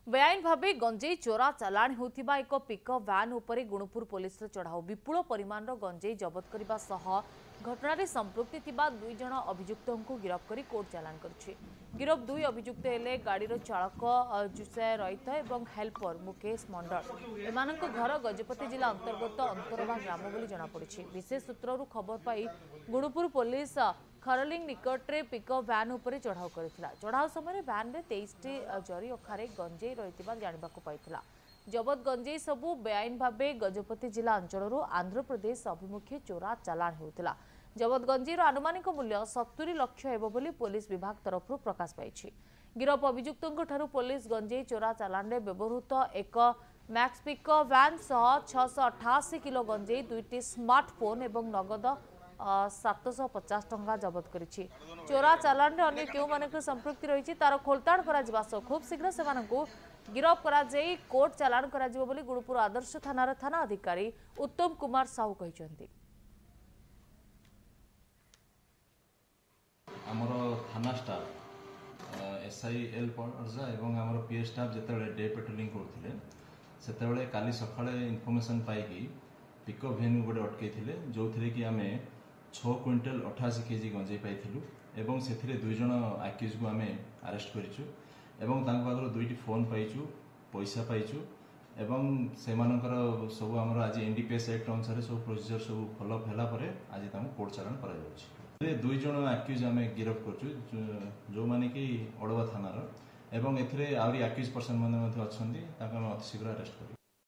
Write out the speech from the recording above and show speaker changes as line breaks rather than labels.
बेआईन भावे गंजेई चोरा चालाण होउथिबा एक pickup van उपरे गुणुपुर पुलिस चढ़ाऊ विपुल परिमाण गंजेई जबत करने सह घटना संपृक्ति थिबा दुई जण अभियुक्तों को गिरफ्त कर कोर्ट चालाण कर गिरफ दुई अभियुक्त हेले गाड़ीर चालक जुसे रईत और हेल्पर मुकेश मंडल एमान घर गजपति जिला अंतर्गत अंतरवा ग्राम बोली जनापड़ी विशेष सूत्रु खबर पाई गुणुपुर पुलिस खरलिंग निकटरे पिकअप वैन उपरे चढ़ाऊ करथिला। चढ़ाऊ समय वैन में 23टी जरी अखारे गंजेई रही जानिबाकु पाइथिला। जबत गंजेई सबू बेआईन भावे गजपति जिला अंचल आंध्र प्रदेश अभिमुखे चोरा चालाण होउथिला। जबत गंजेईर आनुमानिक मूल्य 70 लाख हेबो बोली पुलिस विभाग तरफ प्रकाश पाइछि। गिरफ अभियुक्तों ठारू पुलिस गंजेई चोरा चालाण व्यवहृत एक मैक्स पिकअप वैन सह 688 किलो गंजेई 2टी स्मार्टफोन और नगद 750 टंका जबत करिछि। चोरा चालाण रे अन्य केउ मानक संपृक्ति रही तार खोलताड़ करा खूब शीघ्र से गिरफ करा जाई कोर्ट चालाण करा जिवो बोली गुणुपुर आदर्श थानार थाना अधिकारी उत्तम कुमार साहू कहिसंती।
हमरो थाना स्टाफ एसआईएल पर्जा एवं हमरो पीए स्टाफ जेतेबेले डे पेट्रोलिंग करथिले सेतेबेले काली सखाळे इन्फॉर्मेशन पाइकी पिकअप वैन गोटे अटकैथिले जोथिरे कि आमे 6 क्विंटल 88 केजी गंजेई पाइथिलु एवं सेथिरे दुई जण आक्यूज को आमे अरेस्ट करिछु एवं तांको पाखरो दुईटी फोन पाइछु पैसा पाइछु एवं सेमानकर सब हमर आज एनडीपीएस एक्ट अनुसार सब प्रोसीजर सब फॉलो भेला परे आज तांको कोर्ट चालाण करा जाउछि। दुई जण आक्यूज आमे गिरफ्त करछु जो माने कि अड़वा थानार एवं एथिरे आउरी आक्यूज पर्सन माने मध्ये अछंती ताको आमे अति शीघ्र अरेस्ट करू।